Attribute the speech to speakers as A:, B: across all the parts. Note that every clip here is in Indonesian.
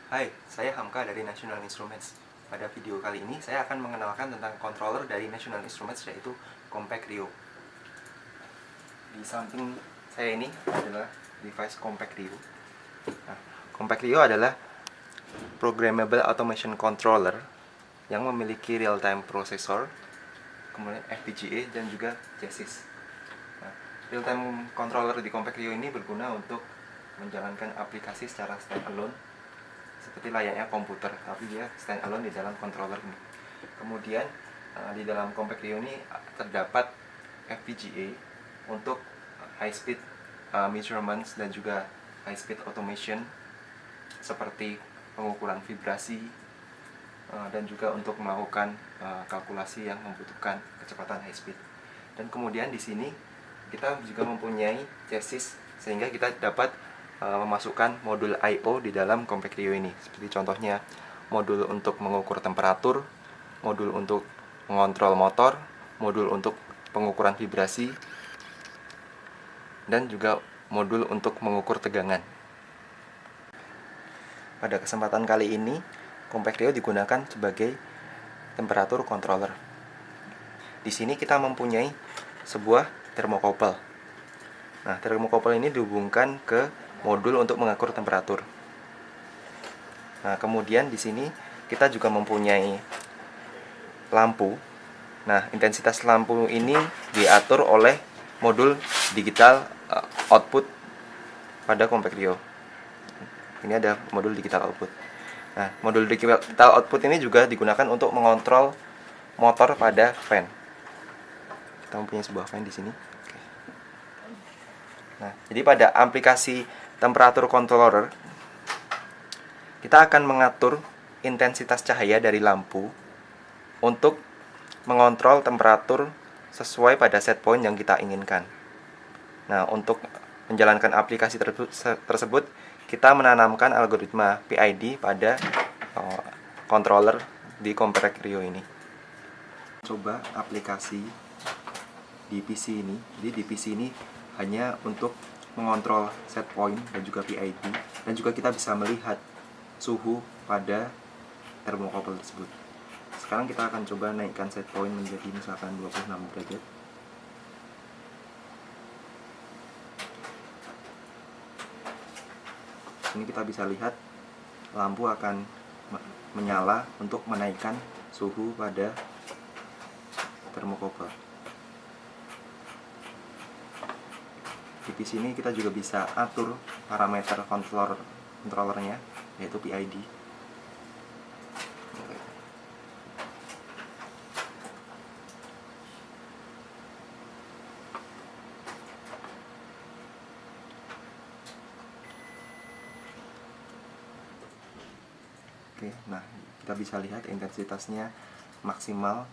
A: Hai, saya Hamka dari National Instruments. Pada video kali ini saya akan mengenalkan tentang controller dari National Instruments, yaitu Compact Rio. Di samping saya ini adalah device Compact Rio. Compact Rio adalah Programmable Automation Controller yang memiliki real-time processor, kemudian FPGA dan juga chassis. Real-time controller di Compact Rio ini berguna untuk menjalankan aplikasi secara standalone seperti layaknya komputer, tapi dia stand alone di dalam controller ini. Kemudian di dalam Compact Rio ini terdapat FPGA untuk high speed measurements dan juga high speed automation seperti pengukuran vibrasi dan juga untuk melakukan kalkulasi yang membutuhkan kecepatan high speed. Dan kemudian di sini kita juga mempunyai chassis sehingga kita dapat memasukkan modul I/O di dalam Compact Rio ini. Seperti contohnya modul untuk mengukur temperatur, modul untuk mengontrol motor, modul untuk pengukuran vibrasi, dan juga modul untuk mengukur tegangan. Pada kesempatan kali ini, Compact Rio digunakan sebagai temperatur controller. Di sini kita mempunyai sebuah thermocouple. Nah, thermocouple ini dihubungkan ke modul untuk mengukur temperatur. Nah, kemudian di sini kita juga mempunyai lampu. Nah, intensitas lampu ini diatur oleh modul digital output pada Compact Rio. Ini ada modul digital output. Nah, modul digital output ini juga digunakan untuk mengontrol motor pada fan. Kita mempunyai sebuah fan di sini. Nah, jadi pada aplikasi temperatur controller, kita akan mengatur intensitas cahaya dari lampu untuk mengontrol temperatur sesuai pada set point yang kita inginkan. Nah, untuk menjalankan aplikasi tersebut, kita menanamkan algoritma PID pada controller di Compact Rio ini. Coba aplikasi di PC ini. Jadi di PC ini hanya untuk mengontrol set point dan juga PID, dan juga kita bisa melihat suhu pada thermocouple tersebut. Sekarang kita akan coba naikkan set point menjadi misalkan 26 derajat. Ini kita bisa lihat lampu akan menyala untuk menaikkan suhu pada thermocouple. Di sini kita juga bisa atur parameter controllernya, yaitu PID. Oke, nah kita bisa lihat intensitasnya maksimal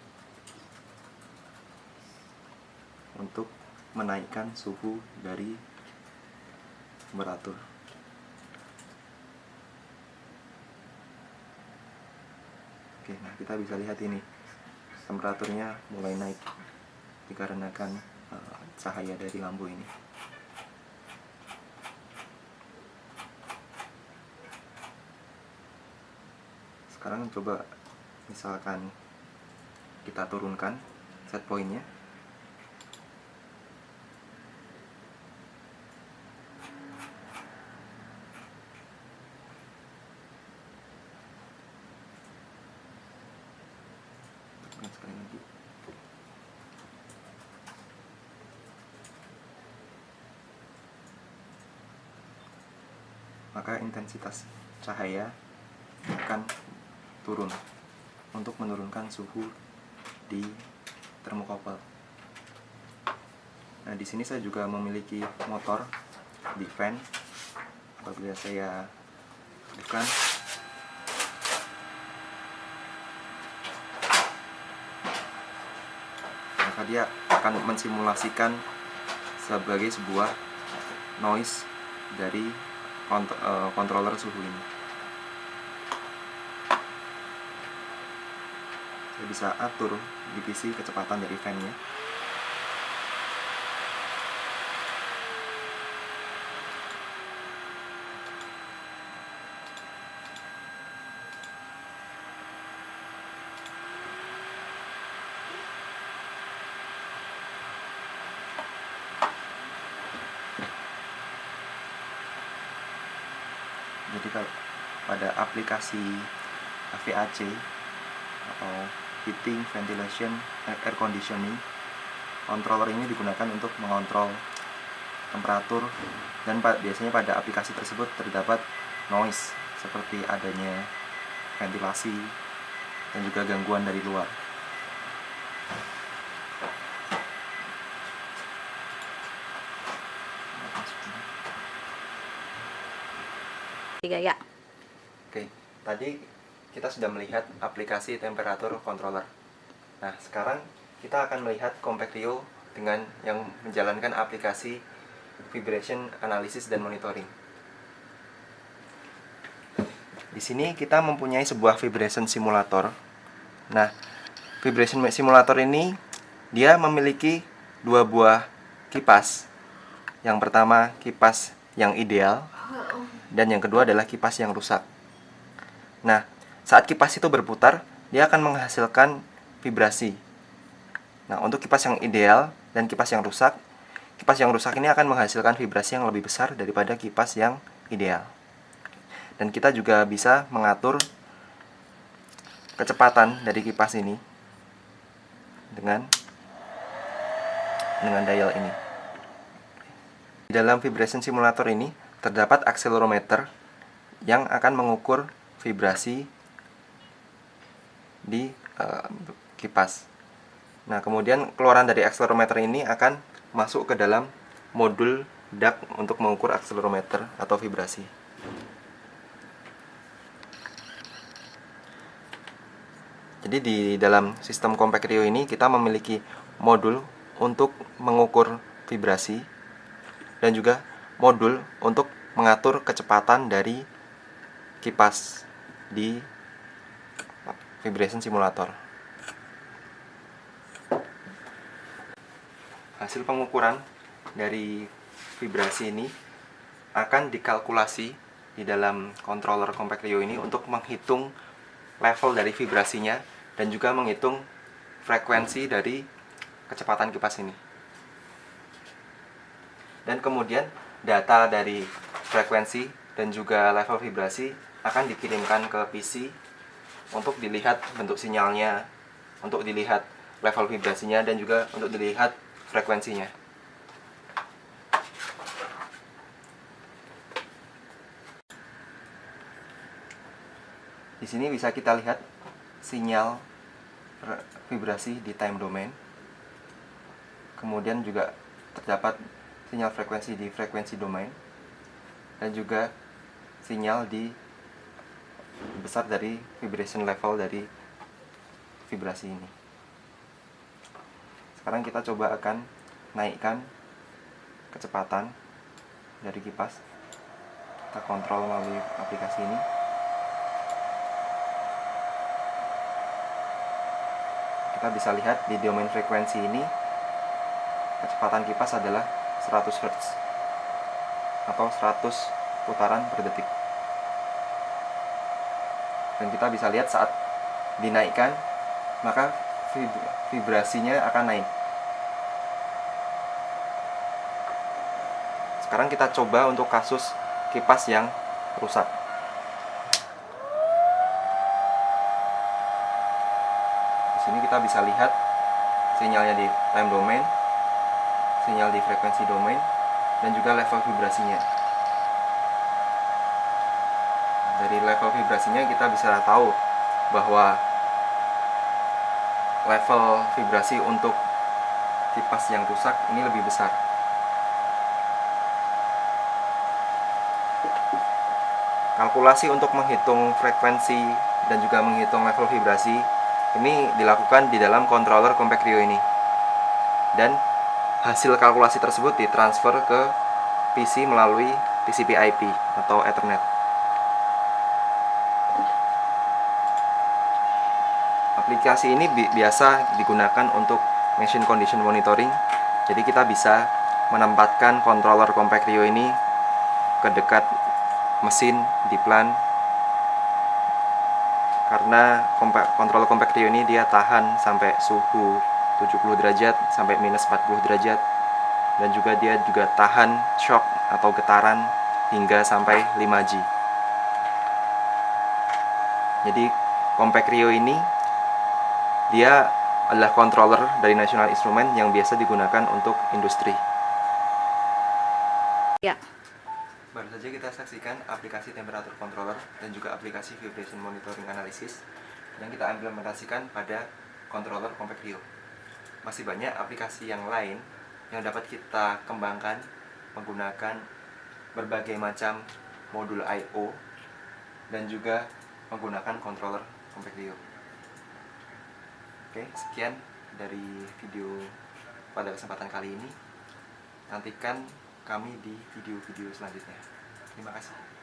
A: untuk menaikkan suhu dari temperatur. Oke, nah kita bisa lihat ini temperaturnya mulai naik dikarenakan cahaya dari lampu ini. Sekarang coba misalkan kita turunkan set point-nya. Sekali lagi. Maka intensitas cahaya akan turun untuk menurunkan suhu di thermocouple. Nah, di sini saya juga memiliki motor di fan. Apabila saya bukan, maka dia akan mensimulasikan sebagai sebuah noise dari controller suhu ini. Saya bisa atur di PC kecepatan dari fan-nya. Jadi kalau pada aplikasi VAC atau heating, ventilation, air conditioning, controller ini digunakan untuk mengontrol temperatur, dan biasanya pada aplikasi tersebut terdapat noise seperti adanya ventilasi dan juga gangguan dari luar.
B: Ya.
A: Oke, tadi kita sudah melihat aplikasi temperatur controller. Nah, sekarang kita akan melihat Compact Rio dengan yang menjalankan aplikasi vibration analysis dan monitoring. Di sini kita mempunyai sebuah vibration simulator. Nah, vibration simulator ini dia memiliki dua buah kipas. Yang pertama kipas yang ideal, dan yang kedua adalah kipas yang rusak. Nah, saat kipas itu berputar, dia akan menghasilkan vibrasi. Nah, untuk kipas yang ideal dan kipas yang rusak ini akan menghasilkan vibrasi yang lebih besar daripada kipas yang ideal. Dan kita juga bisa mengatur kecepatan dari kipas ini dengan dial ini. Di dalam vibration simulator ini terdapat akselerometer yang akan mengukur vibrasi di kipas. Nah, kemudian keluaran dari akselerometer ini akan masuk ke dalam modul DAC untuk mengukur akselerometer atau vibrasi. Jadi di dalam sistem Compact Rio ini kita memiliki modul untuk mengukur vibrasi dan juga modul untuk mengatur kecepatan dari kipas di vibration simulator. Hasil pengukuran dari vibrasi ini akan dikalkulasi di dalam controller Compact Rio ini untuk menghitung level dari vibrasinya dan juga menghitung frekuensi dari kecepatan kipas ini. Dan kemudian data dari frekuensi dan juga level vibrasi akan dikirimkan ke PC untuk dilihat bentuk sinyalnya, untuk dilihat level vibrasinya, dan juga untuk dilihat frekuensinya. Di sini bisa kita lihat sinyal vibrasi di time domain. Kemudian juga terdapat sinyal frekuensi di frekuensi domain, dan juga sinyal di besar dari vibration level dari vibrasi ini. Sekarang kita coba akan naikkan kecepatan dari kipas. Kita kontrol melalui aplikasi ini. Kita bisa lihat di domain frekuensi ini kecepatan kipas adalah 100 Hz atau 100 putaran per detik. Dan kita bisa lihat saat dinaikkan, maka vibrasinya akan naik. Sekarang kita coba untuk kasus kipas yang rusak. Di sini kita bisa lihat sinyalnya di time domain, sinyal di frekuensi domain, dan juga level vibrasinya. Dari level vibrasinya kita bisa tahu bahwa level vibrasi untuk kipas yang rusak ini lebih besar. Kalkulasi untuk menghitung frekuensi dan juga menghitung level vibrasi ini dilakukan di dalam controller Compact Rio ini. Dan hasil kalkulasi tersebut ditransfer ke PC melalui TCP/IP atau Ethernet. Aplikasi ini biasa digunakan untuk machine condition monitoring. Jadi kita bisa menempatkan controller Compact Rio ini ke dekat mesin di plant, karena controller Compact Rio ini dia tahan sampai suhu 70 derajat sampai minus 40 derajat, dan juga dia juga tahan shock atau getaran hingga sampai 5G. Jadi Compact Rio ini dia adalah controller dari National Instrument yang biasa digunakan untuk industri.
B: Ya.
A: Baru saja kita saksikan aplikasi temperatur controller dan juga aplikasi vibration monitoring analysis yang kita implementasikan pada controller Compact Rio. Masih banyak aplikasi yang lain yang dapat kita kembangkan menggunakan berbagai macam modul I/O dan juga menggunakan controller Compact Rio. Oke, sekian dari video pada kesempatan kali ini. Nantikan kami di video-video selanjutnya. Terima kasih.